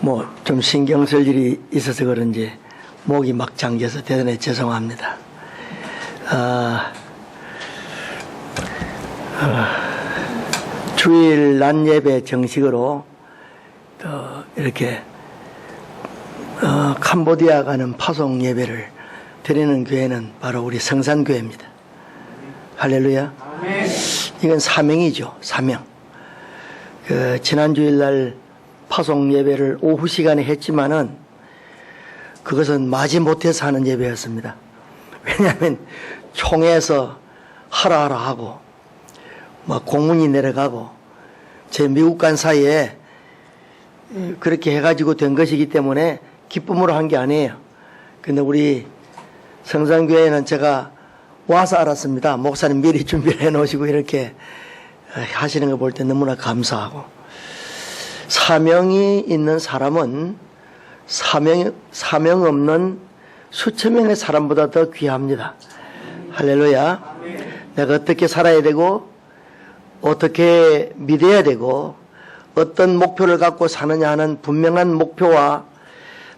뭐 좀 신경 쓸 일이 있어서 그런지 목이 막 잠겨서 대단히 죄송합니다. 주일 낮 예배 정식으로 이렇게 캄보디아 가는 파송 예배를 드리는 교회는 바로 우리 성산교회입니다. 할렐루야. 아멘. 이건 사명이죠. 사명. 지난 주일날 파송 예배를 오후 시간에 했지만은 그것은 마지 못해서 하는 예배였습니다. 왜냐하면 총회에서 하라 하고 막 공문이 내려가고 제 미국 간 사이에 그렇게 해가지고 된 것이기 때문에 기쁨으로 한 게 아니에요. 근데 우리 성산교회는 제가 와서 알았습니다. 목사님 미리 준비를 해 놓으시고 이렇게 하시는 거 볼 때 너무나 감사하고, 사명이 있는 사람은 사명 없는 수천 명의 사람보다 더 귀합니다. 할렐루야. 내가 어떻게 살아야 되고 어떻게 믿어야 되고 어떤 목표를 갖고 사느냐 하는 분명한 목표와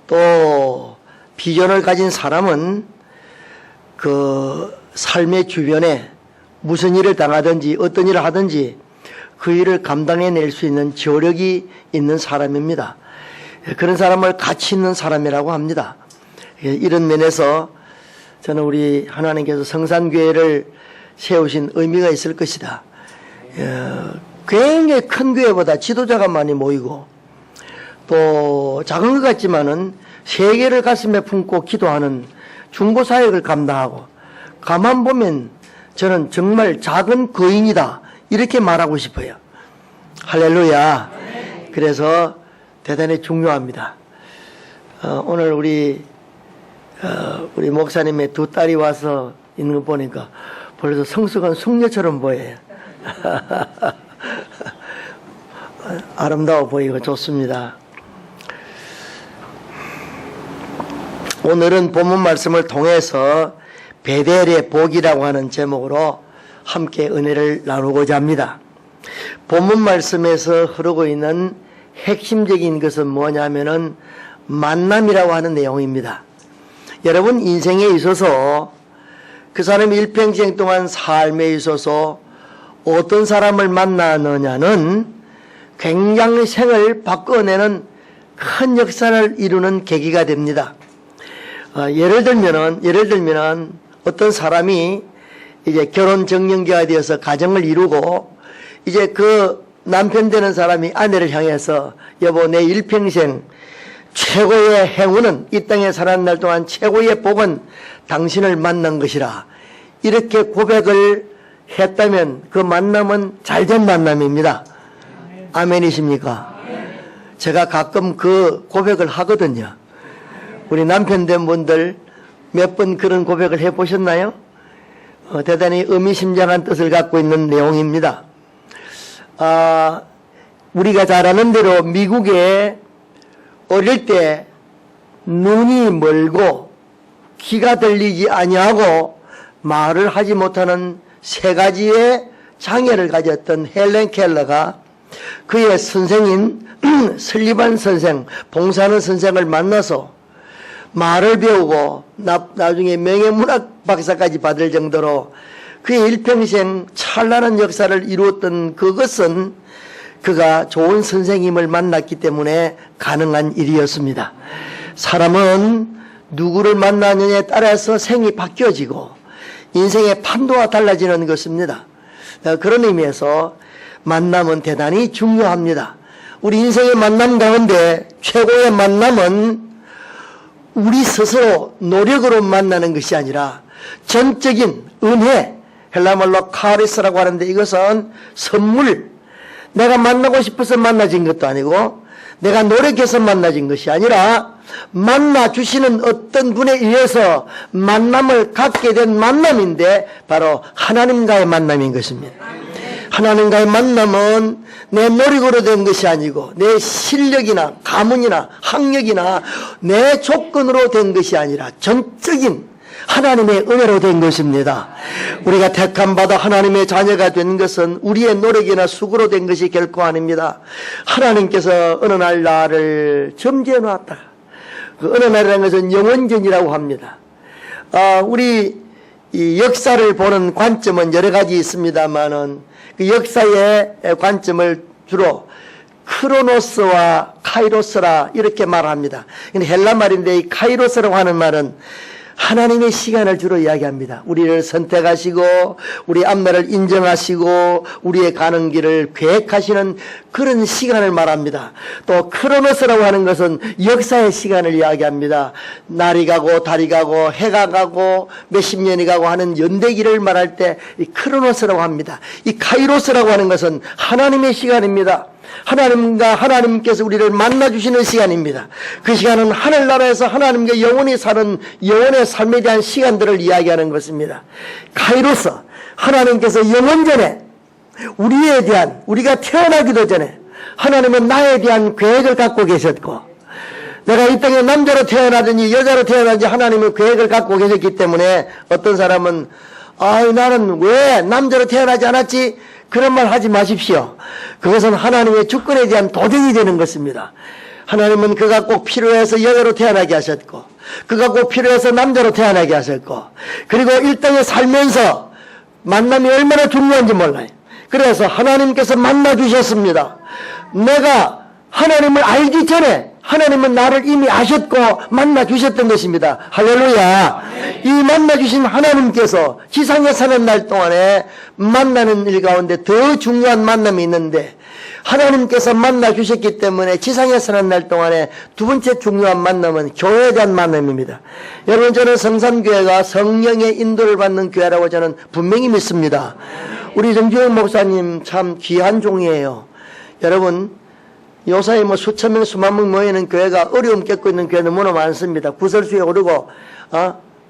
또 비전을 가진 사람은 그 삶의 주변에 무슨 일을 당하든지 어떤 일을 하든지 그 일을 감당해낼 수 있는 저력이 있는 사람입니다. 그런 사람을 가치 있는 사람이라고 합니다. 이런 면에서 저는 우리 하나님께서 성산교회를 세우신 의미가 있을 것이다. 굉장히 큰 교회보다 지도자가 많이 모이고 또 작은 것 같지만은 세계를 가슴에 품고 기도하는 중보사역을 감당하고, 가만 보면 저는 정말 작은 거인이다 이렇게 말하고 싶어요. 할렐루야. 그래서 대단히 중요합니다. 오늘 우리 목사님의 두 딸이 와서 있는 거 보니까 벌써 성숙한 숙녀처럼 보여요. 아름다워 보이고 좋습니다. 오늘은 본문 말씀을 통해서 베델의 복이라고 하는 제목으로 함께 은혜를 나누고자 합니다. 본문 말씀에서 흐르고 있는 핵심적인 것은 뭐냐면은 만남이라고 하는 내용입니다. 여러분, 인생에 있어서 그 사람이 일평생 동안 삶에 있어서 어떤 사람을 만나느냐는 굉장히 생을 바꿔내는 큰 역사를 이루는 계기가 됩니다. 예를 들면은 어떤 사람이 이제 결혼 정년기가 되어서 가정을 이루고 이제 그 남편 되는 사람이 아내를 향해서 여보, 내 일평생 최고의 행운은, 이 땅에 사는 날 동안 최고의 복은 당신을 만난 것이라 이렇게 고백을 했다면 그 만남은 잘된 만남입니다. 아멘이십니까? 제가 가끔 그 고백을 하거든요. 우리 남편 된 분들 몇 번 그런 고백을 해보셨나요? 대단히 의미심장한 뜻을 갖고 있는 내용입니다. 우리가 잘 아는 대로 미국에 어릴 때 눈이 멀고 귀가 들리지 아니하고 말을 하지 못하는 세 가지의 장애를 가졌던 헬렌 켈러가 그의 선생인 설리반 선생, 봉사하는 선생을 만나서 말을 배우고 나중에 명예문학 박사까지 받을 정도로 그의 일평생 찬란한 역사를 이루었던 그것은 그가 좋은 선생님을 만났기 때문에 가능한 일이었습니다. 사람은 누구를 만나느냐에 따라서 생이 바뀌어지고 인생의 판도가 달라지는 것입니다. 그런 의미에서 만남은 대단히 중요합니다. 우리 인생의 만남 가운데 최고의 만남은 우리 스스로 노력으로 만나는 것이 아니라 전적인 은혜, 헬라말로 카리스라고 하는데 이것은 선물, 내가 만나고 싶어서 만나진 것도 아니고 내가 노력해서 만나진 것이 아니라 만나주시는 어떤 분에 의해서 만남을 갖게 된 만남인데 바로 하나님과의 만남인 것입니다. 하나님과의 만남은 내 노력으로 된 것이 아니고 내 실력이나 가문이나 학력이나 내 조건으로 된 것이 아니라 전적인 하나님의 은혜로 된 것입니다. 우리가 택함 받아 하나님의 자녀가 된 것은 우리의 노력이나 수고로 된 것이 결코 아닙니다. 하나님께서 어느 날 나를 점지해 놨다. 그 어느 날이라는 것은 영원전이라고 합니다. 우리 이 역사를 보는 관점은 여러 가지 있습니다만은 그 역사의 관점을 주로 크로노스와 카이로스라 이렇게 말합니다. 헬라 말인데 이 카이로스라고 하는 말은 하나님의 시간을 주로 이야기합니다. 우리를 선택하시고 우리 앞날을 인정하시고 우리의 가는 길을 계획하시는 그런 시간을 말합니다. 또 크로노스라고 하는 것은 역사의 시간을 이야기합니다. 날이 가고 달이 가고 해가 가고 몇십 년이 가고 하는 연대기를 말할 때 이 크로노스라고 합니다. 이 카이로스라고 하는 것은 하나님의 시간입니다. 하나님과 하나님께서 우리를 만나주시는 시간입니다. 그 시간은 하늘나라에서 하나님과 영원히 사는 영원의 삶에 대한 시간들을 이야기하는 것입니다. 카이로스, 하나님께서 영원전에 우리에 대한, 우리가 태어나기도 전에 하나님은 나에 대한 계획을 갖고 계셨고, 내가 이 땅에 남자로 태어나든지 여자로 태어나든지 하나님은 계획을 갖고 계셨기 때문에 어떤 사람은 나는 왜 남자로 태어나지 않았지? 그런 말 하지 마십시오. 그것은 하나님의 주권에 대한 도전이 되는 것입니다. 하나님은 그가 꼭 필요해서 여자로 태어나게 하셨고, 그가 꼭 필요해서 남자로 태어나게 하셨고, 그리고 이 땅에 살면서 만남이 얼마나 중요한지 몰라요. 그래서 하나님께서 만나주셨습니다. 내가 하나님을 알기 전에 하나님은 나를 이미 아셨고 만나주셨던 것입니다. 할렐루야. 이 만나주신 하나님께서 지상에 사는 날 동안에 만나는 일 가운데 더 중요한 만남이 있는데, 하나님께서 만나주셨기 때문에 지상에 사는 날 동안에 두 번째 중요한 만남은 교회에 대한 만남입니다. 여러분, 저는 성산교회가 성령의 인도를 받는 교회라고 저는 분명히 믿습니다. 우리 정주영 목사님 참 귀한 종이에요. 여러분, 요사이 수천 명, 수만 명 모이는 교회가 어려움 겪고 있는 교회 너무나 많습니다. 구설수에 오르고,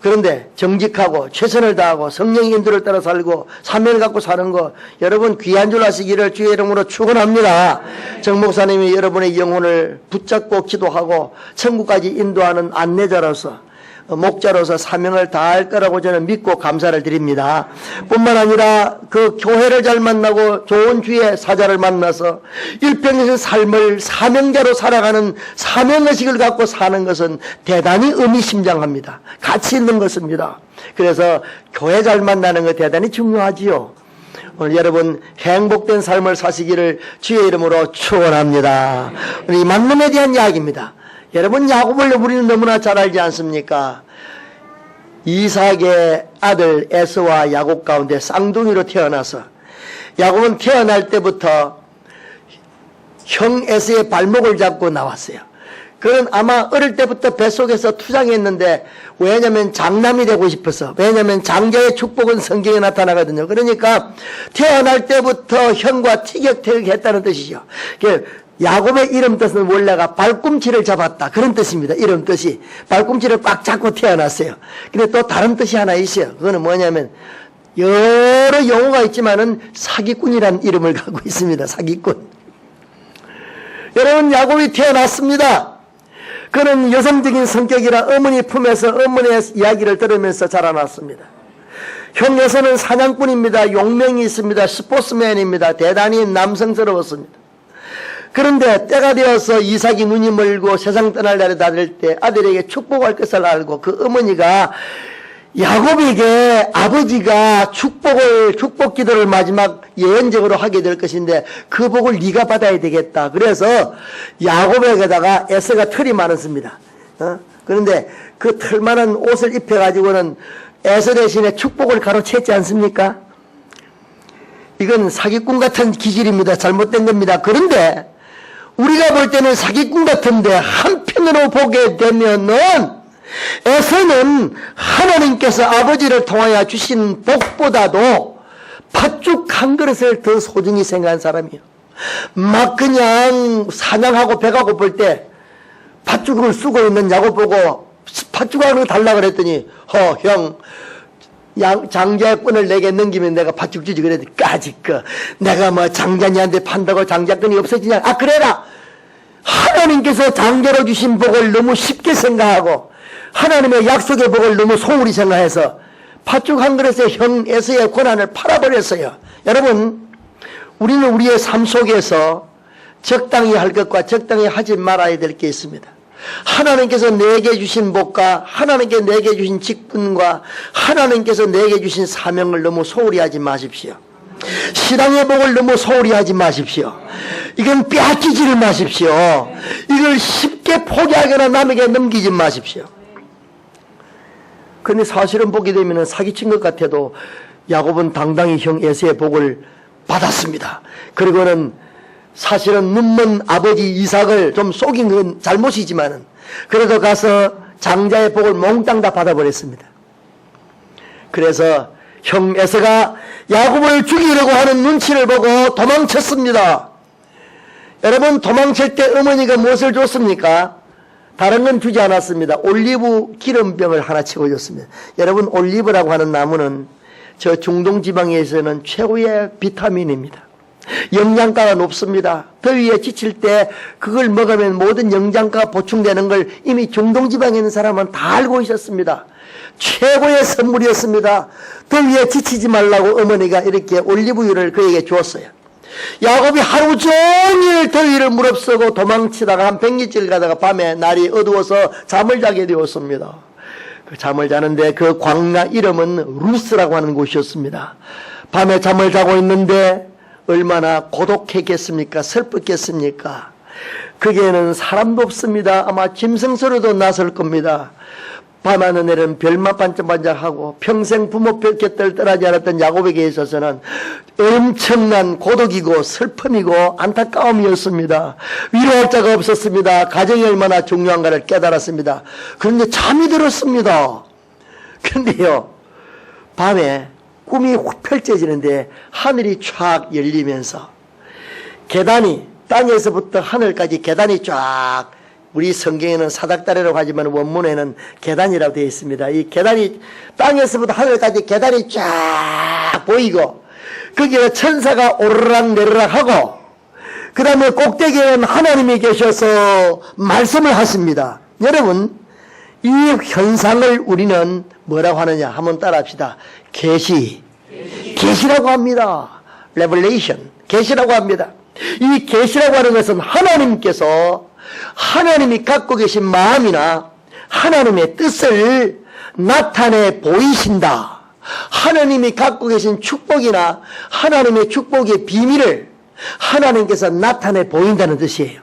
그런데 정직하고 최선을 다하고 성령의 인도를 따라 살고 사명을 갖고 사는 거, 여러분 귀한 줄 아시기를 주의 이름으로 축원합니다. 정 목사님이 여러분의 영혼을 붙잡고 기도하고 천국까지 인도하는 안내자로서, 목자로서 사명을 다할 거라고 저는 믿고 감사를 드립니다. 뿐만 아니라 그 교회를 잘 만나고 좋은 주의 사자를 만나서 일평생 삶을 사명자로 살아가는 사명의식을 갖고 사는 것은 대단히 의미심장합니다. 가치 있는 것입니다. 그래서 교회 잘 만나는 거 대단히 중요하지요. 오늘 여러분 행복된 삶을 사시기를 주의 이름으로 축원합니다. 이 만남에 대한 이야기입니다. 여러분, 야곱을 우리는 너무나 잘 알지 않습니까? 이삭의 아들 에서와 야곱 가운데 쌍둥이로 태어나서 야곱은 태어날 때부터 형 에서의 발목을 잡고 나왔어요. 그는 아마 어릴 때부터 뱃속에서 투장했는데, 왜냐하면 장남이 되고 싶어서, 왜냐하면 장자의 축복은 성경에 나타나거든요. 그러니까 태어날 때부터 형과 티격태격했다는 뜻이죠. 야곱의 이름 뜻은 원래가 발꿈치를 잡았다, 그런 뜻입니다. 이름 뜻이 발꿈치를 꽉 잡고 태어났어요. 근데 또 다른 뜻이 하나 있어요. 그거는 뭐냐면 여러 용어가 있지만은 사기꾼이라는 이름을 갖고 있습니다. 사기꾼. 여러분, 야곱이 태어났습니다. 그는 여성적인 성격이라 어머니 품에서 어머니의 이야기를 들으면서 자라났습니다. 형 에서는 사냥꾼입니다. 용맹이 있습니다. 스포츠맨입니다. 대단히 남성스러웠습니다. 그런데 때가 되어서 이삭이 눈이 멀고 세상 떠날 날이 다들 때 아들에게 축복할 것을 알고 그 어머니가 야곱에게 아버지가 축복 기도를 마지막 예언적으로 하게 될 것인데 그 복을 네가 받아야 되겠다. 그래서 야곱에게다가 에서가 털이 많았습니다. 그런데 그 털 많은 옷을 입혀가지고는 에서 대신에 축복을 가로챘지 않습니까? 이건 사기꾼 같은 기질입니다. 잘못된 겁니다. 그런데 우리가 볼 때는 사기꾼 같은데 한편으로 보게 되면은 에서는 하나님께서 아버지를 통하여 주신 복보다도 팥죽 한 그릇을 더 소중히 생각한 사람이에요. 막 그냥 사냥하고 배가 고플 때 팥죽을 쓰고 있는 야곱 보고 팥죽 하나 달라 그랬더니 형 장자의 꾼을 내게 넘기면 내가 팥죽 주지. 그랬더니 까짓 거 내가 장자니한테 판다고 장자꾼이 없어지냐. 그래라. 하나님 하나님께서 장제로 주신 복을 너무 쉽게 생각하고 하나님의 약속의 복을 너무 소홀히 생각해서 팥죽 한 그릇에 형 에서의 고난을 팔아버렸어요. 여러분, 우리는 우리의 삶 속에서 적당히 할 것과 적당히 하지 말아야 될 게 있습니다. 하나님께서 내게 주신 복과 하나님께 내게 주신 직분과 하나님께서 내게 주신 사명을 너무 소홀히 하지 마십시오. 신앙의 복을 너무 소홀히 하지 마십시오. 이건 빼앗기지를 마십시오. 이걸 쉽게 포기하거나 남에게 넘기지 마십시오. 근데 사실은 보게 되면 사기친 것 같아도 야곱은 당당히 형 에서의 복을 받았습니다. 그리고는 사실은 눈먼 아버지 이삭을 좀 속인 건 잘못이지만은 그래도 가서 장자의 복을 몽땅 다 받아버렸습니다. 그래서 형 에서가 야곱을 죽이려고 하는 눈치를 보고 도망쳤습니다. 여러분, 도망칠 때 어머니가 무엇을 줬습니까? 다른 건 주지 않았습니다. 올리브 기름병을 하나 채워줬습니다. 여러분, 올리브라고 하는 나무는 저 중동 지방에서는 최고의 비타민입니다. 영양가가 높습니다. 더위에 지칠 때 그걸 먹으면 모든 영양가가 보충되는 걸 이미 중동 지방에 있는 사람은 다 알고 있었습니다. 최고의 선물이었습니다. 더위에 지치지 말라고 어머니가 이렇게 올리브유를 그에게 주었어요. 야곱이 하루 종일 더위를 무릅쓰고 도망치다가 한 100리길 가다가 밤에 날이 어두워서 잠을 자게 되었습니다. 그 잠을 자는데 그 광야 이름은 루스라고 하는 곳이었습니다. 밤에 잠을 자고 있는데 얼마나 고독했겠습니까? 슬펐겠습니까? 거기에는 사람도 없습니다. 아마 짐승소리도 났을 겁니다. 밤하늘에는 별만 반짝반짝하고 평생 부모 곁을 떠나지 않았던 야곱에게 있어서는 엄청난 고독이고 슬픔이고 안타까움이었습니다. 위로할 자가 없었습니다. 가정이 얼마나 중요한가를 깨달았습니다. 그런데 잠이 들었습니다. 그런데요, 밤에 꿈이 확 펼쳐지는데 하늘이 쫙 열리면서 계단이 땅에서부터 하늘까지 계단이 쫙, 우리 성경에는 사닥다리라고 하지만 원문에는 계단이라고 되어 있습니다. 이 계단이 땅에서부터 하늘까지 계단이 쫙 보이고 거기에 천사가 오르락 내리락 하고 그 다음에 꼭대기에는 하나님이 계셔서 말씀을 하십니다. 여러분, 이 현상을 우리는 뭐라고 하느냐 한번 따라합시다. 계시라고 합니다. Revelation, 계시라고 합니다. 이 계시라고 하는 것은 하나님이 갖고 계신 마음이나 하나님의 뜻을 나타내 보이신다. 하나님이 갖고 계신 축복이나 하나님의 축복의 비밀을 하나님께서 나타내 보인다는 뜻이에요.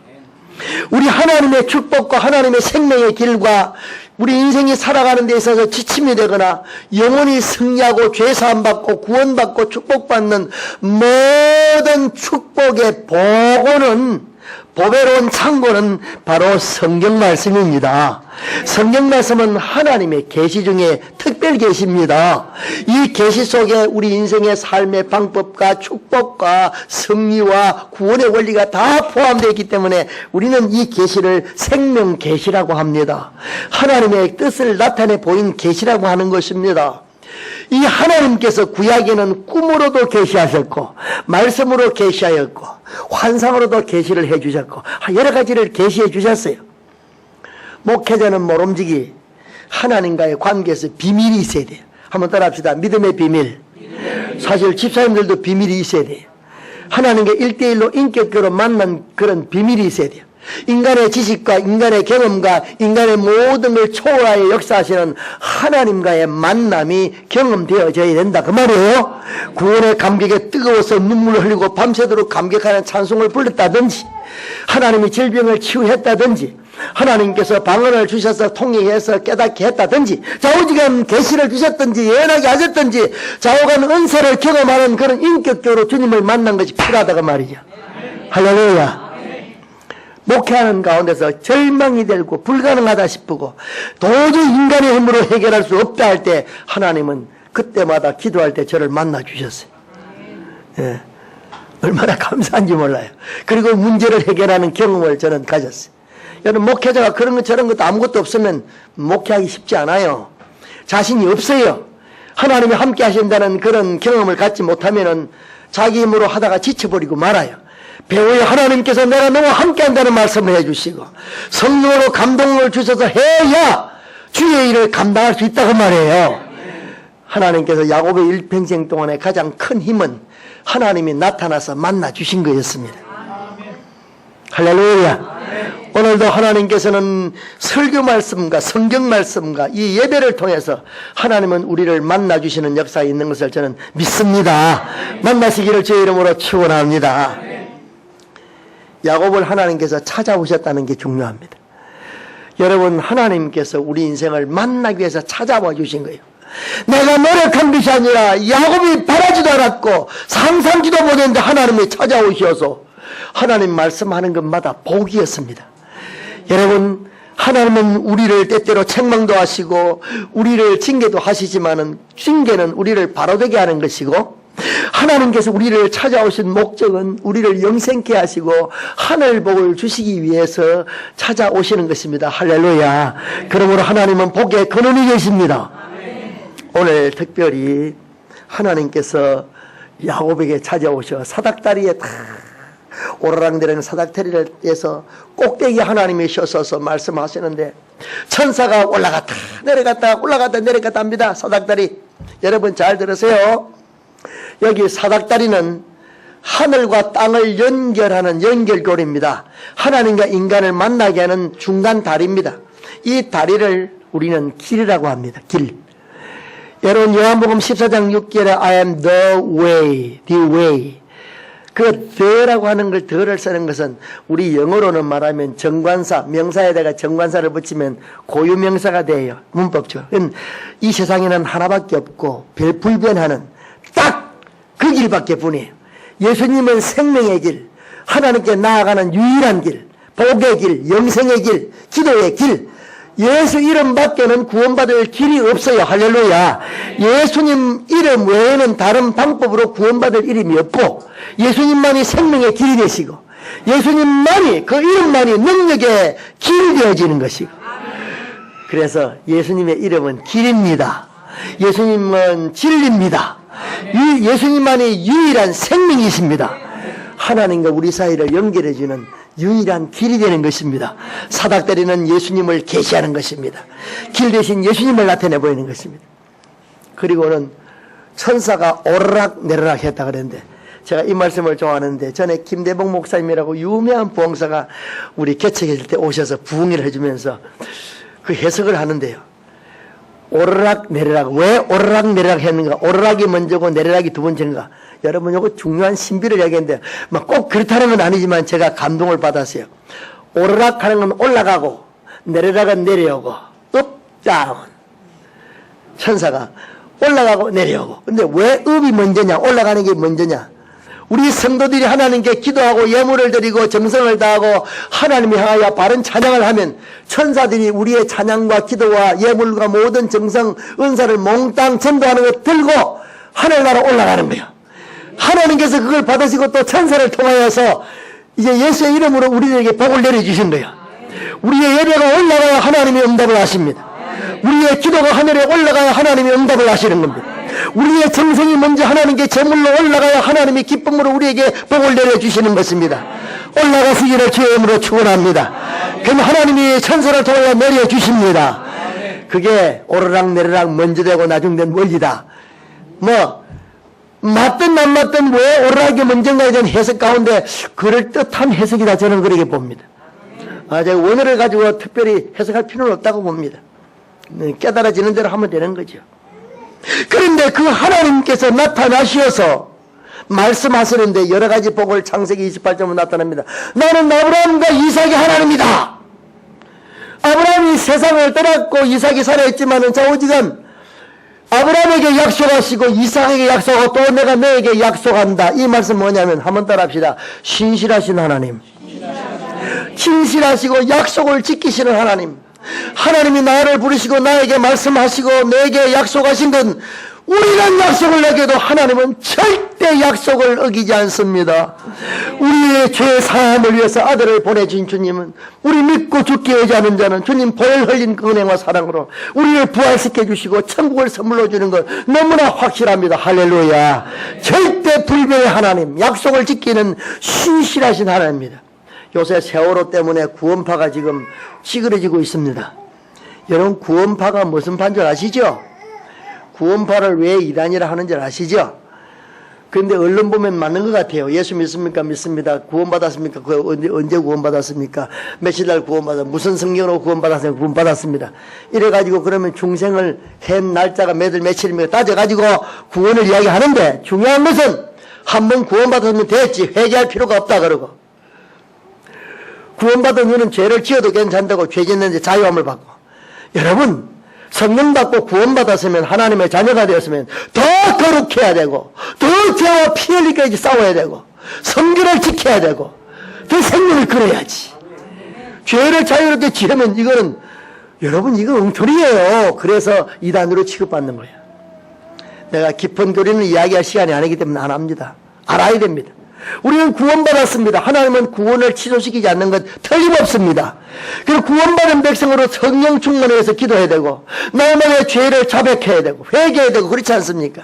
우리 하나님의 축복과 하나님의 생명의 길과 우리 인생이 살아가는 데 있어서 지침이 되거나 영원히 승리하고 죄사함 받고 구원받고 축복받는 모든 축복의 보고는, 보배로운 창고는 바로 성경 말씀입니다. 성경 말씀은 하나님의 계시 중에 특별 계시입니다. 이 계시 속에 우리 인생의 삶의 방법과 축복과 승리와 구원의 원리가 다 포함되어 있기 때문에 우리는 이 계시를 생명 계시라고 합니다. 하나님의 뜻을 나타내 보인 계시라고 하는 것입니다. 이 하나님께서 구약에는 꿈으로도 계시하셨고 말씀으로 계시하였고 환상으로도 계시를 해주셨고 여러 가지를 계시해 주셨어요. 목회자는 모름지기 하나님과의 관계에서 비밀이 있어야 돼요. 한번 따라합시다. 믿음의 비밀. 사실 집사님들도 비밀이 있어야 돼요. 하나님과 1대1로 인격적으로 만난 그런 비밀이 있어야 돼요. 인간의 지식과 인간의 경험과 인간의 모든 걸 초월하여 역사하시는 하나님과의 만남이 경험되어져야 된다 그 말이에요. 구원의 감격에 뜨거워서 눈물을 흘리고 밤새도록 감격하는 찬송을 불렀다든지, 하나님이 질병을 치유했다든지, 하나님께서 방언을 주셔서 통역해서 깨닫게 했다든지, 좌우지간 계시를 주셨든지 예언하게 하셨든지 좌우간 은혜를 경험하는 그런 인격적으로 주님을 만난 것이 필요하다고 말이죠. 할렐루야. 목회하는 가운데서 절망이 들고 불가능하다 싶고 도저히 인간의 힘으로 해결할 수 없다 할 때 하나님은 그때마다 기도할 때 저를 만나 주셨어요. 예. 얼마나 감사한지 몰라요. 그리고 문제를 해결하는 경험을 저는 가졌어요. 여러분, 목회자가 그런 것 저런 것도 아무것도 없으면 목회하기 쉽지 않아요. 자신이 없어요. 하나님이 함께 하신다는 그런 경험을 갖지 못하면은 자기 힘으로 하다가 지쳐버리고 말아요. 배우의 하나님께서 내가 너와 함께한다는 말씀을 해주시고 성령으로 감동을 주셔서 해야 주의 일을 감당할 수 있다고 말해요. 하나님께서 야곱의 일평생 동안에 가장 큰 힘은 하나님이 나타나서 만나 주신 거였습니다. 할렐루야. 오늘도 하나님께서는 설교 말씀과 성경 말씀과 이 예배를 통해서 하나님은 우리를 만나 주시는 역사에 있는 것을 저는 믿습니다. 만나시기를 주의 이름으로 축원합니다. 야곱을 하나님께서 찾아오셨다는 게 중요합니다. 여러분, 하나님께서 우리 인생을 만나기 위해서 찾아와 주신 거예요. 내가 노력한 것이 아니라 야곱이 바라지도 않았고 상상지도 못했는데 하나님이 찾아오셔서 하나님 말씀하는 것마다 복이었습니다. 여러분, 하나님은 우리를 때때로 책망도 하시고 우리를 징계도 하시지만은 징계는 우리를 바로되게 하는 것이고 하나님께서 우리를 찾아오신 목적은 우리를 영생케 하시고 하늘복을 주시기 위해서 찾아오시는 것입니다. 할렐루야. 그러므로 하나님은 복의 근원이 계십니다. 오늘 특별히 하나님께서 야곱에게 찾아오셔 사닥다리에 다 오르락내리는 사닥다리를 떼서 꼭대기 하나님이 셔서서 말씀하시는데 천사가 올라갔다 내려갔다 올라갔다 내려갔다 합니다. 사닥다리. 여러분 잘 들으세요. 여기 사닥다리는 하늘과 땅을 연결하는 연결고리입니다. 하나님과 인간을 만나게 하는 중간 다리입니다. 이 다리를 우리는 길이라고 합니다. 길. 여러분 요한복음 14장 6절에 I am the way. 그 the라고 하는 걸 the를 쓰는 것은 우리 영어로는 말하면 정관사, 명사에다가 정관사를 붙이면 고유명사가 돼요. 문법적으로. 이 세상에는 하나밖에 없고 불변하는 딱 그 길밖에 뿐이에요. 예수님은 생명의 길, 하나님께 나아가는 유일한 길, 복의 길, 영생의 길, 기도의 길, 예수 이름 밖에는 구원받을 길이 없어요. 할렐루야. 예수님 이름 외에는 다른 방법으로 구원받을 이름이 없고 예수님만이 생명의 길이 되시고 예수님만이 그 이름만이 능력의 길이 되어지는 것이고 그래서 예수님의 이름은 길입니다. 예수님은 진리입니다. 예수님만이 유일한 생명이십니다. 하나님과 우리 사이를 연결해주는 유일한 길이 되는 것입니다. 사닥다리는 예수님을 계시하는 것입니다. 길 대신 예수님을 나타내 보이는 것입니다. 그리고는 천사가 오르락 내리락 했다 그랬는데 제가 이 말씀을 좋아하는데 전에 김대복 목사님이라고 유명한 부흥사가 우리 개척했을 때 오셔서 부흥회를 해주면서 그 해석을 하는데요. 오르락 내리락. 왜 오르락 내리락 했는가? 오르락이 먼저고 내리락이 두 번째인가? 여러분 이거 중요한 신비를 얘기했는데 막 꼭 그렇다는 건 아니지만 제가 감동을 받았어요. 오르락 하는 건 올라가고 내리락은 내려오고 up, down. 천사가 올라가고 내려오고. 근데 왜 up이 먼저냐? 올라가는 게 먼저냐? 우리 성도들이 하나님께 기도하고 예물을 드리고 정성을 다하고 하나님을 향하여 바른 찬양을 하면 천사들이 우리의 찬양과 기도와 예물과 모든 정성 은사를 몽땅 전도하는 것 들고 하늘나라 올라가는 거예요. 하나님께서 그걸 받으시고 또 천사를 통하여서 이제 예수의 이름으로 우리에게 복을 내려주신 거예요. 우리의 예배가 올라가야 하나님이 응답을 하십니다. 우리의 기도가 하늘에 올라가야 하나님이 응답을 하시는 겁니다. 우리의 정성이 먼저 하나님께 제물로 올라가야 하나님이 기쁨으로 우리에게 복을 내려주시는 것입니다. 올라가시기를 주의 이름으로 축원합니다. 그럼 하나님이 천사를 통하여 내려주십니다. 그게 오르락 내리락 먼저 되고 나중된 원리다. 맞든 안 맞든 왜 오르락이 먼저인가에 대한 해석 가운데 그럴듯한 해석이다 저는 그렇게 봅니다. 제가 원어를 가지고 특별히 해석할 필요는 없다고 봅니다. 깨달아지는 대로 하면 되는 거죠. 그런데 그 하나님께서 나타나셔서 말씀하시는데 여러 가지 복을 창세기 28장으로 나타납니다. 나는 아브라함과 이삭의 하나님이다. 아브라함이 세상을 떠났고 이삭이 살아있지만은 좌우지간 아브라함에게 약속하시고 이삭에게 약속하고 또 내가 너에게 약속한다. 이 말씀 뭐냐면 한번 따라합시다. 신실하신 하나님, 신실하시고 약속을 지키시는 하나님. 하나님이 나를 부르시고 나에게 말씀하시고 내게 약속하신 건 우리는 약속을 어겨도 하나님은 절대 약속을 어기지 않습니다. 우리의 죄 사함을 위해서 아들을 보내신 주님은 우리 믿고 죽게 의지하는 자는 주님 보혈 흘린 그 은혜와 사랑으로 우리를 부활시켜 주시고 천국을 선물로 주는 것 너무나 확실합니다. 할렐루야. 절대 불변의 하나님, 약속을 지키는 신실하신 하나님입니다. 요새 세월호 때문에 구원파가 지금 찌그러지고 있습니다. 여러분, 구원파가 무슨 파인 줄 아시죠? 구원파를 왜 이단이라 하는 줄 아시죠? 그런데 언론 보면 맞는 것 같아요. 예수 믿습니까? 믿습니다. 구원받았습니까? 언제 구원받았습니까? 며칠 날 구원받았습니다. 무슨 성경으로 구원받았습니까? 구원받았습니다. 이래가지고 그러면 중생을 한 날짜가 몇월 며칠입니까? 따져가지고 구원을 이야기하는데, 중요한 것은 한번 구원받았으면 됐지 회개할 필요가 없다 그러고, 구원받은 이유는 죄를 지어도 괜찮다고 죄 짓는데 자유함을 받고. 여러분, 성령 받고 구원받았으면, 하나님의 자녀가 되었으면 더 거룩해야 되고, 더 죄와 피 흘리기까지 싸워야 되고, 성결을 지켜야 되고, 더 생명을 끌어야지. 죄를 자유롭게 지으면 이거는, 여러분, 이거 엉터리예요. 그래서 이단으로 취급받는 거예요. 내가 깊은 교리는 이야기할 시간이 아니기 때문에 안 합니다. 알아야 됩니다. 우리는 구원받았습니다. 하나님은 구원을 취소시키지 않는 것 틀림없습니다. 그리고 구원받은 백성으로 성령 충만을 위해서 기도해야 되고, 나만의 죄를 자백해야 되고, 회개해야 되고, 그렇지 않습니까?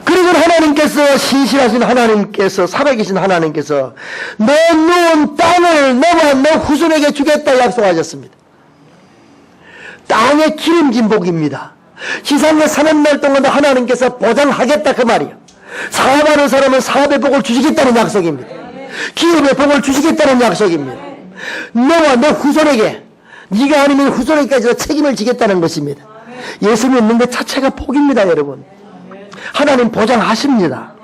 그리고 하나님께서, 신실하신 하나님께서, 살아계신 하나님께서 너 누운 땅을 너와 너 후손에게 주겠다 약속하셨습니다. 땅의 기름진 복입니다. 지상에 사는 날 동안 하나님께서 보장하겠다 그 말이에요. 사업하는 사람은 사업의 복을 주시겠다는 약속입니다. 기업의 복을 주시겠다는 약속입니다. 너와 너 후손에게, 네가 아니면 후손에게까지 책임을 지겠다는 것입니다. 예수 믿는 것 자체가 복입니다. 여러분, 하나님 보장하십니다.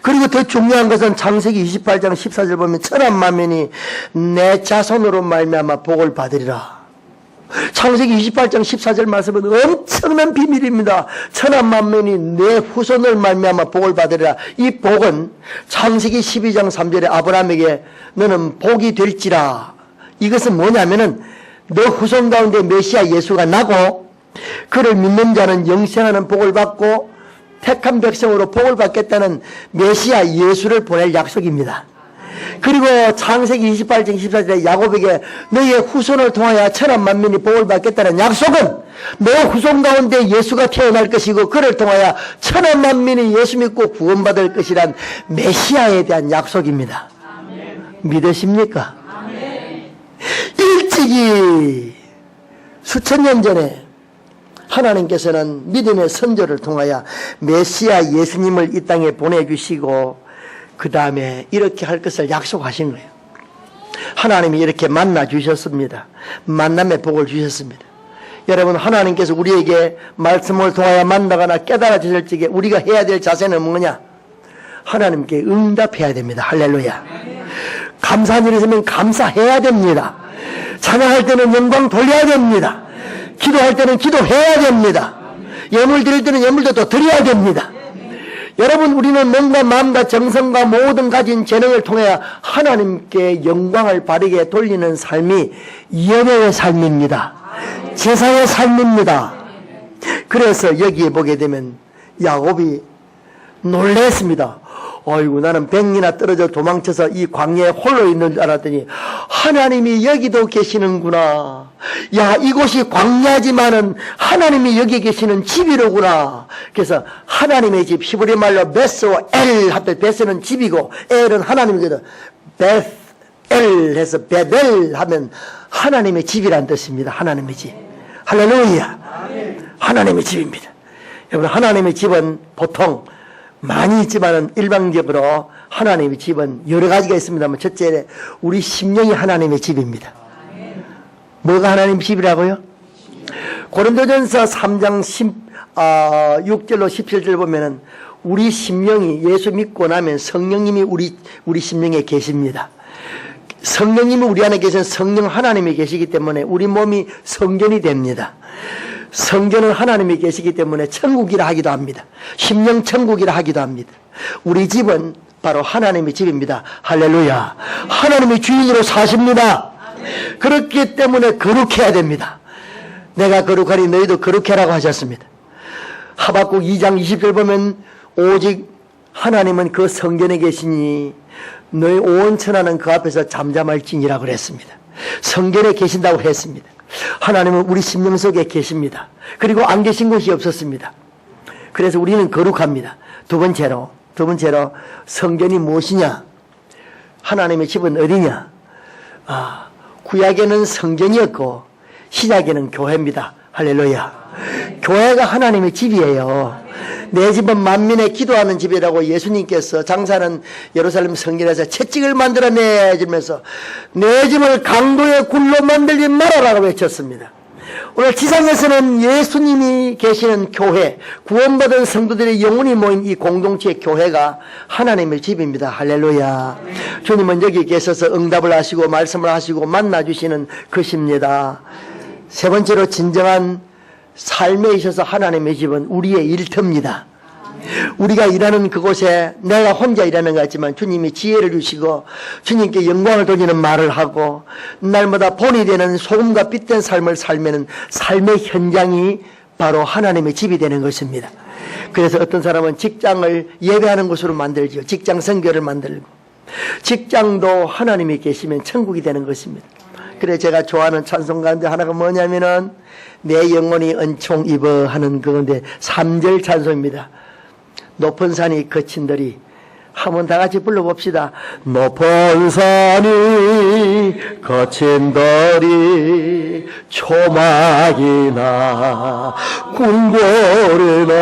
그리고 더 중요한 것은 창세기 28장 14절 보면 천한 만민이 내 자손으로 말미암아 복을 받으리라. 창세기 28장 14절 말씀은 엄청난 비밀입니다. 천한 만민이 내 후손을 말미암아 복을 받으리라. 이 복은 창세기 12장 3절에 아브라함에게 너는 복이 될지라. 이것은 뭐냐면은 너 후손 가운데 메시아 예수가 나고 그를 믿는 자는 영생하는 복을 받고 택한 백성으로 복을 받겠다는 메시아 예수를 보낼 약속입니다. 그리고 창세기 28장 14절에 야곱에게 너의 후손을 통하여 천한 만민이 복을 받겠다는 약속은 너 후손 가운데 예수가 태어날 것이고 그를 통하여 천한 만민이 예수 믿고 구원받을 것이란 메시아에 대한 약속입니다. 믿으십니까? 일찍이 수천 년 전에 하나님께서는 믿음의 선조를 통하여 메시아 예수님을 이 땅에 보내주시고 그 다음에 이렇게 할 것을 약속하신 거예요. 하나님이 이렇게 만나 주셨습니다. 만남의 복을 주셨습니다. 여러분, 하나님께서 우리에게 말씀을 통하여 만나거나 깨달아지실 적에 우리가 해야 될 자세는 뭐냐? 하나님께 응답해야 됩니다. 할렐루야. 감사한 일이 있으면 감사해야 됩니다. 찬양할 때는 영광 돌려야 됩니다. 기도할 때는 기도해야 됩니다. 예물 드릴 때는 예물도 또 드려야 됩니다. 여러분, 우리는 몸과 마음과 정성과 모든 가진 재능을 통해 하나님께 영광을 바르게 돌리는 삶이 연애의 삶입니다. 제사의 삶입니다. 그래서 여기에 보게 되면 야곱이 놀랬습니다. 어이구, 나는 100리나 떨어져 도망쳐서 이 광야에 홀로 있는 줄 알았더니 하나님이 여기도 계시는구나. 야, 이곳이 광야지만은 하나님이 여기 계시는 집이로구나. 그래서 하나님의 집, 히브리 말로 베스오 엘 합해. 베스는 집이고 엘은 하나님이거든. 베스엘 해서 베델 하면 하나님의 집이란 뜻입니다. 하나님의 집. 할렐루야. 하나님의 집입니다. 여러분, 하나님의 집은 보통 많이 있지만은 일반적으로 하나님의 집은 여러 가지가 있습니다만 첫째, 우리 심령이 하나님의 집입니다. 뭐가 하나님의 집이라고요? 고린도전서 3장 6절로 17절 보면은 우리 심령이 예수 믿고 나면 성령님이 우리 심령에 계십니다. 성령님이 우리 안에 계신 성령 하나님이 계시기 때문에 우리 몸이 성전이 됩니다. 성전은 하나님이 계시기 때문에 천국이라 하기도 합니다. 심령 천국이라 하기도 합니다. 우리 집은 바로 하나님의 집입니다. 할렐루야. 하나님의 주인으로 사십니다. 그렇기 때문에 거룩해야 됩니다. 내가 거룩하니 너희도 거룩해라고 하셨습니다. 하박국 2장 20절 보면 오직 하나님은 그 성전에 계시니 너희 온 천하는 그 앞에서 잠잠할지니라 그랬습니다. 성전에 계신다고 했습니다. 하나님은 우리 심령 속에 계십니다. 그리고 안 계신 곳이 없었습니다. 그래서 우리는 거룩합니다. 두 번째로 성전이 무엇이냐? 하나님의 집은 어디냐? 구약에는 성전이었고 신약에는 교회입니다. 할렐루야. 교회가 하나님의 집이에요. 내 집은 만민의 기도하는 집이라고 예수님께서 장사는 예루살렘 성전에서 채찍을 만들어내주면서 내 집을 강도의 굴로 만들지 말아라고 외쳤습니다. 오늘 지상에서는 예수님이 계시는 교회, 구원받은 성도들의 영혼이 모인 이 공동체 교회가 하나님의 집입니다. 할렐루야. 주님은 여기 계셔서 응답을 하시고 말씀을 하시고 만나주시는 것입니다. 세 번째로 진정한 삶에 있어서 하나님의 집은 우리의 일터입니다. 우리가 일하는 그곳에 내가 혼자 일하는 것 같지만 주님이 지혜를 주시고 주님께 영광을 돌리는 말을 하고 날마다 본이 되는 소금과 빛된 삶을 살면 삶의 현장이 바로 하나님의 집이 되는 것입니다. 그래서 어떤 사람은 직장을 예배하는 곳으로 만들죠. 직장 선교를 만들고 직장도 하나님이 계시면 천국이 되는 것입니다. 그래 제가 좋아하는 찬송 가운데 하나가 뭐냐면은 내 영혼이 은총 입어 하는 그건데 3절 찬송입니다. 높은 산이 거친들이 한번 다 같이 불러봅시다. 높은 산이 거친들이 초막이나 궁궐이나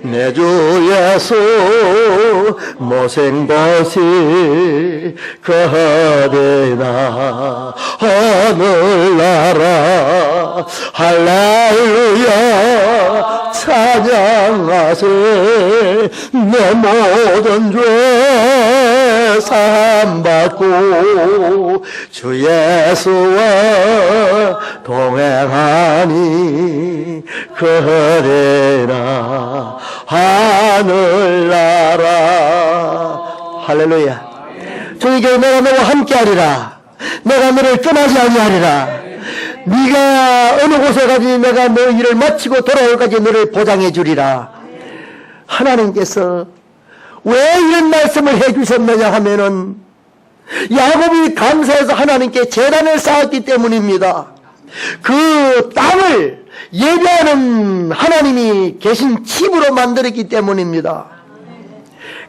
내 주 예수 모생도시 거대나 하늘나라 할렐루야 찬양하세 내 모든 죄 사함받고 주 예수와 동행하니 그래나 하늘나라 할렐루야. 주님께 내가 너와 함께하리라. 내가 너를 떠나지 아니하리라. 네가 어느 곳에 가지 내가 너 일을 마치고 돌아올까지 너를 보장해 주리라. 하나님께서 왜 이런 말씀을 해주셨느냐 하면은 야곱이 감사해서 하나님께 제단을 쌓았기 때문입니다. 그 땅을 예배하는 하나님이 계신 집으로 만들었기 때문입니다.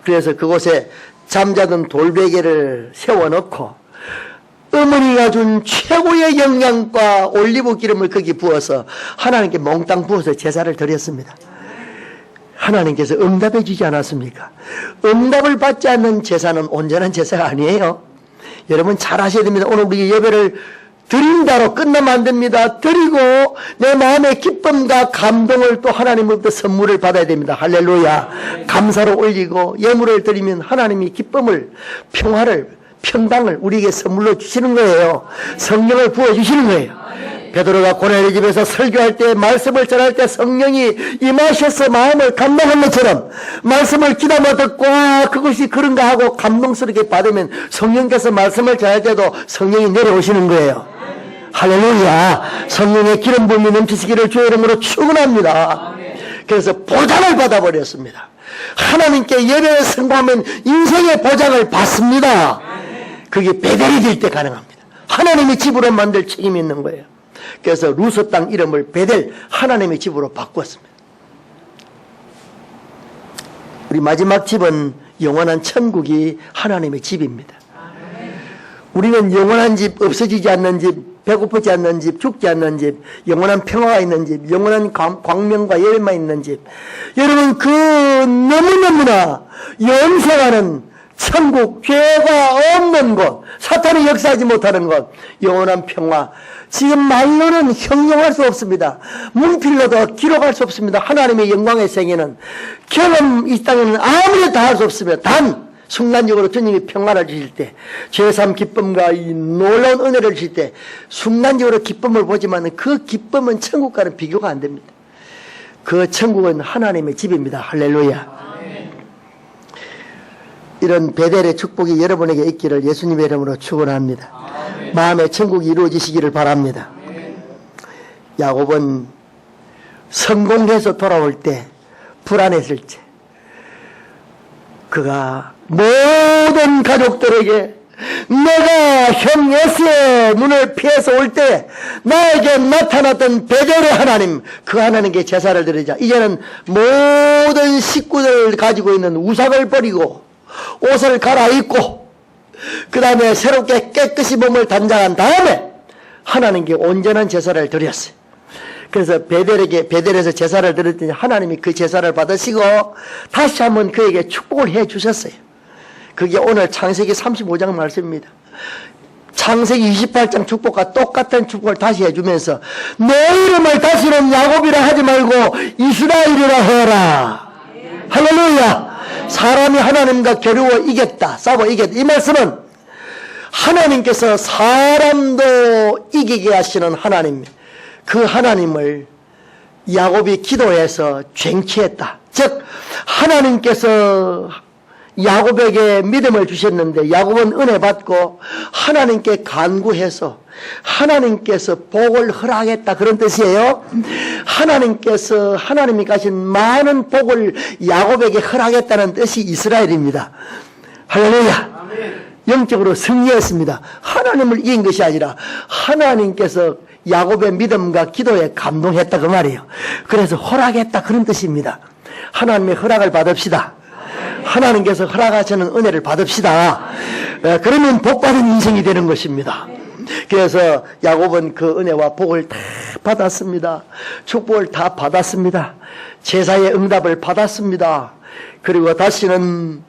그래서 그곳에 잠자던 돌베개를 세워놓고 어머니가 준 최고의 영양과 올리브 기름을 거기 부어서 하나님께 몽땅 부어서 제사를 드렸습니다. 하나님께서 응답해 주지 않았습니까? 응답을 받지 않는 제사는 온전한 제사가 아니에요. 여러분 잘 아셔야 됩니다. 오늘 우리 예배를 드린다로 끝나면 안 됩니다. 드리고 내 마음의 기쁨과 감동을 또 하나님으로부터 선물을 받아야 됩니다. 할렐루야. 감사로 올리고 예물을 드리면 하나님이 기쁨을, 평화를, 평강을 우리에게 선물로 주시는 거예요. 성령을 부어주시는 거예요. 베드로가 고넬의 집에서 설교할 때, 말씀을 전할 때 성령이 임하셔서 마음을 감동한 것처럼 말씀을 귀담아 듣고 그것이 그런가 하고 감동스럽게 받으면 성령께서 말씀을 전할 때도 성령이 내려오시는 거예요. 할렐루야. 성령의 기름 부음이 넘치시기를 주의 이름으로 축원합니다. 그래서 보장을 받아버렸습니다. 하나님께 예배에 성공하면 인생의 보장을 받습니다. 그게 베델이 될 때 가능합니다. 하나님의 집으로 만들 책임이 있는 거예요. 그래서 루스 땅 이름을 베델, 하나님의 집으로 바꿨습니다. 우리 마지막 집은 영원한 천국이 하나님의 집입니다. 우리는 영원한 집, 없어지지 않는 집, 배고프지 않는 집, 죽지 않는 집, 영원한 평화가 있는 집, 영원한 광명과 열매가 있는 집. 여러분 그 너무너무나 영생하는 천국, 죄가 없는 곳, 사탄이 역사하지 못하는 곳, 영원한 평화. 지금 말로는 형용할 수 없습니다. 문필로도 기록할 수 없습니다. 하나님의 영광의 세계는 경험 이 땅에는 아무리 다 할 수 없습니다. 단 순간적으로 주님이 평화를 주실 때, 죄삼 기쁨과 이 놀라운 은혜를 주실 때 순간적으로 기쁨을 보지만 그 기쁨은 천국과는 비교가 안 됩니다. 그 천국은 하나님의 집입니다. 할렐루야. 이런 베델의 축복이 여러분에게 있기를 예수님의 이름으로 축원합니다. 마음의 천국이 이루어지시기를 바랍니다. 야곱은 성공해서 돌아올 때 불안했을 때 그가 모든 가족들에게 내가 형 에서의 눈을 피해서 올 때 나에게 나타났던 베델의 하나님, 그 하나님께 제사를 드리자. 이제는 모든 식구들 가지고 있는 우상을 버리고 옷을 갈아입고 그 다음에 새롭게 깨끗이 몸을 단장한 다음에 하나님께 온전한 제사를 드렸어요. 그래서 베델에서 제사를 드렸더니 하나님이 그 제사를 받으시고 다시 한번 그에게 축복을 해 주셨어요. 그게 오늘 창세기 35장 말씀입니다. 창세기 28장 축복과 똑같은 축복을 다시 해주면서 내 이름을 다시는 야곱이라 하지 말고 이스라엘이라 해라. 할렐루야. 사람이 하나님과 겨루어 이겼다, 싸워 이겼다. 이 말씀은 하나님께서 사람도 이기게 하시는 하나님, 그 하나님을 야곱이 기도해서 쟁취했다. 즉 하나님께서 야곱에게 믿음을 주셨는데 야곱은 은혜 받고 하나님께 간구해서 하나님께서 복을 허락했다, 그런 뜻이에요. 하나님께서 하나님이 가신 많은 복을 야곱에게 허락했다는 뜻이 이스라엘입니다. 할렐루야. 영적으로 승리했습니다. 하나님을 이긴 것이 아니라 하나님께서 야곱의 믿음과 기도에 감동했다, 그 말이에요. 그래서 허락했다, 그런 뜻입니다. 하나님의 허락을 받읍시다. 하나님께서 허락하시는 은혜를 받읍시다. 그러면 복받은 인생이 되는 것입니다. 그래서 야곱은 그 은혜와 복을 다 받았습니다. 축복을 다 받았습니다. 제사의 응답을 받았습니다. 그리고 다시는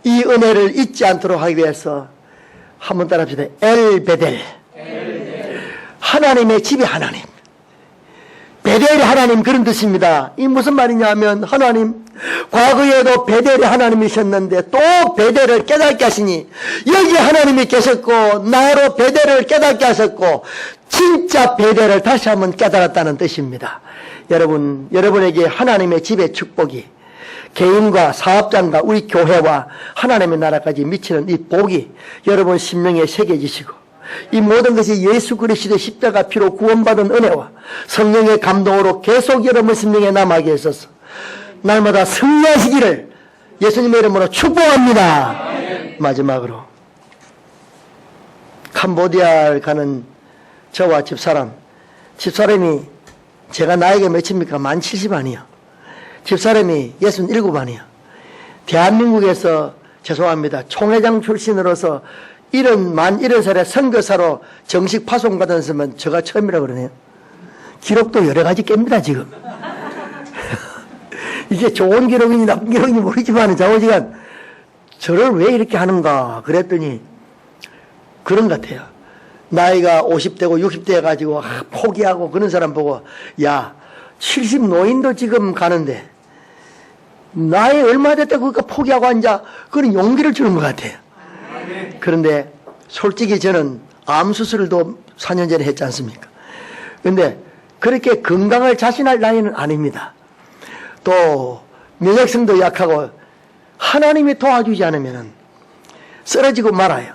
이 은혜를 잊지 않도록 하기 위해서 한번 따라합시다. 엘베델. 하나님의 집이 하나님, 베델의 하나님, 그런 뜻입니다. 이 무슨 말이냐 하면 하나님, 과거에도 베델의 하나님이셨는데 또 베델을 깨닫게 하시니 여기 하나님이 계셨고 나로 베델을 깨닫게 하셨고 진짜 베델을 다시 한번 깨달았다는 뜻입니다. 여러분, 여러분에게 하나님의 집의 축복이 개인과 사업장과 우리 교회와 하나님의 나라까지 미치는 이 복이 여러분 심령에 새겨지시고 이 모든 것이 예수 그리스도의 십자가 피로 구원받은 은혜와 성령의 감동으로 계속 여러분 심령에 남아게 있어서 날마다 승리하시기를 예수님의 이름으로 축복합니다. 마지막으로 캄보디아를 가는 저와 집사람이 제가 나이가 몇입니까? 만 70 아니요. 집사람이 67 아니요. 대한민국에서 죄송합니다, 총회장 출신으로서 만 70살에 선교사로 정식 파송받은 사람은 제가 처음이라고 그러네요. 기록도 여러 가지 깹니다 지금. 이게 좋은 기록인지 나쁜 기록인지 모르지만 자오지간 저를 왜 이렇게 하는가 그랬더니 그런 것 같아요. 나이가 50대고 60대 해가지고 포기하고 그런 사람 보고 야 70 노인도 지금 가는데 나이 얼마 됐다 그러니까 포기하고 앉아, 그런 용기를 주는 것 같아요. 그런데 솔직히 저는 암 수술도 4년 전에 했지 않습니까? 그런데 그렇게 건강을 자신할 나이는 아닙니다. 또 면역성도 약하고 하나님이 도와주지 않으면 쓰러지고 말아요.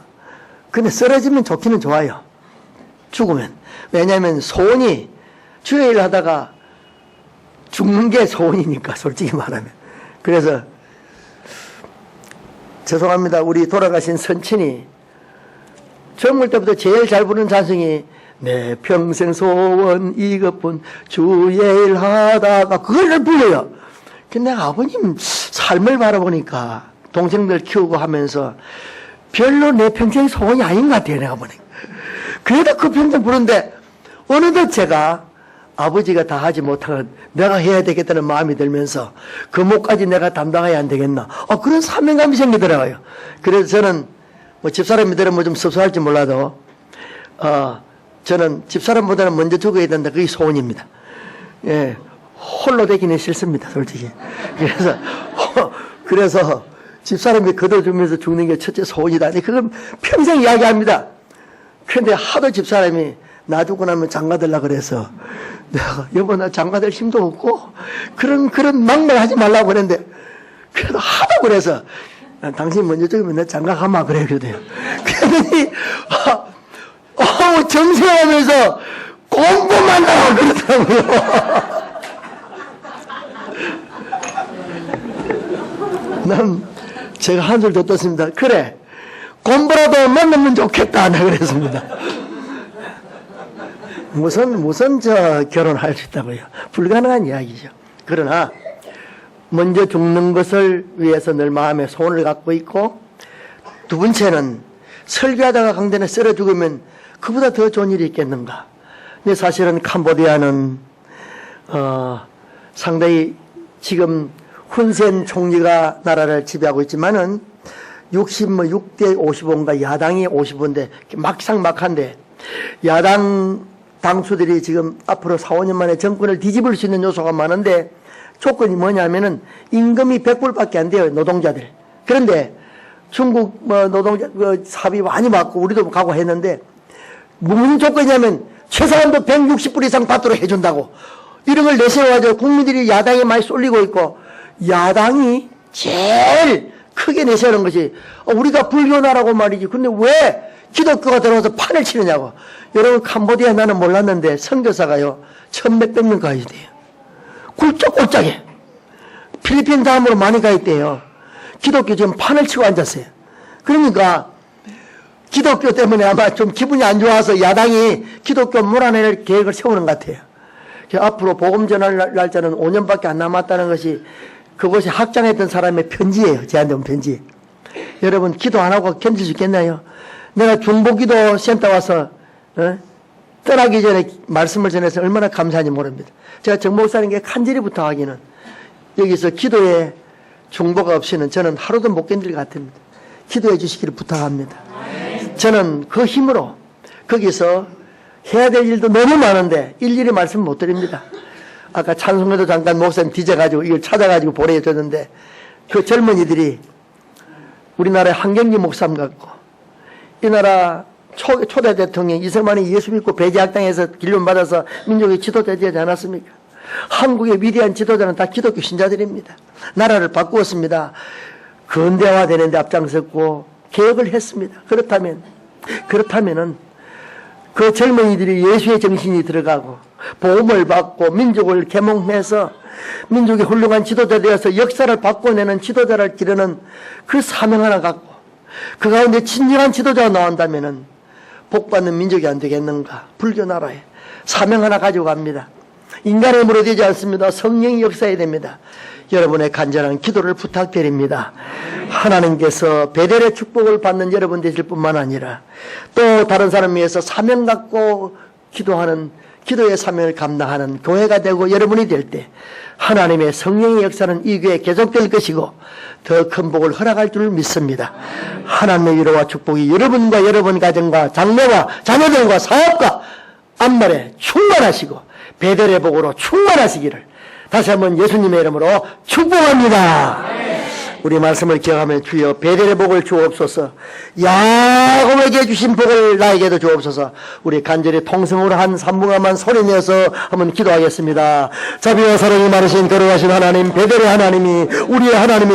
근데 쓰러지면 좋기는 좋아요, 죽으면. 왜냐하면 소원이 주의 일을 하다가 죽는 게 소원이니까, 솔직히 말하면. 그래서 죄송합니다, 우리 돌아가신 선친이 젊을 때부터 제일 잘 부르는 찬송이 내 평생 소원 이것뿐 주의 일 하다가 그걸 불러요. 근데 아버님 삶을 바라보니까 동생들 키우고 하면서 별로 내 평생 소원이 아닌 것 같아요, 내가 보니까. 그래도 그 평생 부르는데 어느덧 제가 아버지가 다 하지 못하고 내가 해야 되겠다는 마음이 들면서 그 목까지 내가 담당해야 안 되겠나, 그런 사명감이 생기더라고요. 그래서 저는 뭐 집사람이 들으면 좀 섭섭할지 몰라도 저는 집사람보다는 먼저 죽어야 된다, 그게 소원입니다. 예, 홀로 되기는 싫습니다, 솔직히. 그래서 집사람이 거둬주면서 죽는 게 첫째 소원이다. 그건 평생 이야기합니다. 그런데 하도 집사람이 놔두고 나면 장가들라 그래서 내가 여보 나 장가들 힘도 없고 그런 막말 하지 말라고 그랬는데 그래도 하도 그래서 당신 먼저 죽으면 내 장가 가마 그래. 그래도요. 그랬더니 정색하면서 공부만 하고 그러더라고요. 되더라고요. 난 제가 한 줄 더 떴습니다. 그래, 공부라도 만나면 좋겠다. 나 그랬습니다. 무슨 결혼할 수 있다고요. 불가능한 이야기죠. 그러나 먼저 죽는 것을 위해서 늘 마음에 소원을 갖고 있고, 두 번째는 설교하다가 강단에 쓰러 죽으면 그보다 더 좋은 일이 있겠는가. 근데 사실은 캄보디아는 상당히 지금 훈센 총리가 나라를 지배하고 있지만은 6대 55인가 야당이 55인데 막상막한데, 야당 당수들이 지금 앞으로 4, 5년 만에 정권을 뒤집을 수 있는 요소가 많은데, 조건이 뭐냐면은 임금이 100불밖에 안 돼요, 노동자들. 그런데 중국 노동자 사비 많이 받고 우리도 가고 했는데, 무슨 조건이냐면 최소한도 160불 이상 받도록 해준다고, 이런 걸 내세워가지고 국민들이 야당에 많이 쏠리고 있고, 야당이 제일 크게 내세우는 것이 우리가 불교나라고 말이지. 근데 왜 기독교가 들어와서 판을 치느냐고. 여러분, 캄보디아 나는 몰랐는데 선교사가요 1,몇백 명 가 있대요. 굴쩍굴쩍해. 필리핀 다음으로 많이 가 있대요. 기독교 지금 판을 치고 앉았어요. 그러니까 기독교 때문에 아마 좀 기분이 안 좋아서 야당이 기독교 몰아낼 계획을 세우는 것 같아요. 앞으로 복음 전할 날짜는 5년밖에 안 남았다는 것이 그것이 확장했던 사람의 편지예요. 저한테 온 편지. 여러분, 기도 안 하고 견딜 수 있겠나요? 내가 중보기도 센터 와서 떠나기 전에 말씀을 전해서 얼마나 감사한지 모릅니다. 제가 정 목사님께 간절히 부탁하기는, 여기서 기도에 중보가 없이는 저는 하루도 못 견딜 것 같습니다. 기도해 주시기를 부탁합니다. 저는 그 힘으로 거기서 해야 될 일도 너무 많은데 일일이 말씀 못 드립니다. 아까 찬송에도 잠깐 목사님 뒤져가지고 이걸 찾아가지고 보내줬는데, 그 젊은이들이 우리나라의 한경기 목사님 같고, 이 나라 초대 대통령 이승만이 예수 믿고 배제학당에서 길륜 받아서 민족의 지도자 되지 않았습니까? 한국의 위대한 지도자는 다 기독교 신자들입니다. 나라를 바꾸었습니다. 근대화되는 데 앞장섰고 개혁을 했습니다. 그렇다면은 그 젊은이들이 예수의 정신이 들어가고 복음을 받고 민족을 계몽해서 민족의 훌륭한 지도자 되어서 역사를 바꿔내는 지도자를 기르는 그 사명 하나 갖고, 그 가운데 진정한 지도자가 나온다면은 복받는 민족이 안 되겠는가. 불교 나라에 사명 하나 가지고 갑니다. 인간의 힘으로 되지 않습니다. 성령이 역사해야 됩니다. 여러분의 간절한 기도를 부탁드립니다. 하나님께서 베델의 축복을 받는 여러분 되실 뿐만 아니라 또 다른 사람 위해서 사명 갖고 기도하는, 기도의 사명을 감당하는 교회가 되고 여러분이 될 때 하나님의 성령의 역사는 이 교회에 계속될 것이고 더 큰 복을 허락할 줄 믿습니다. 하나님의 위로와 축복이 여러분과 여러분 가정과 장래와 자녀들과 사업과 앞날에 충만하시고 베델의 복으로 충만하시기를 다시 한번 예수님의 이름으로 축복합니다. 우리 말씀을 기억하며 주여 베델의 복을 주옵소서, 야곱에게 주신 복을 나에게도 주옵소서. 우리 간절히 통성으로 한 3분간만 소리내어서 한번 기도하겠습니다. 자비와 사랑이 많으신 거룩하신 하나님, 베델의 하나님이 우리의 하나님이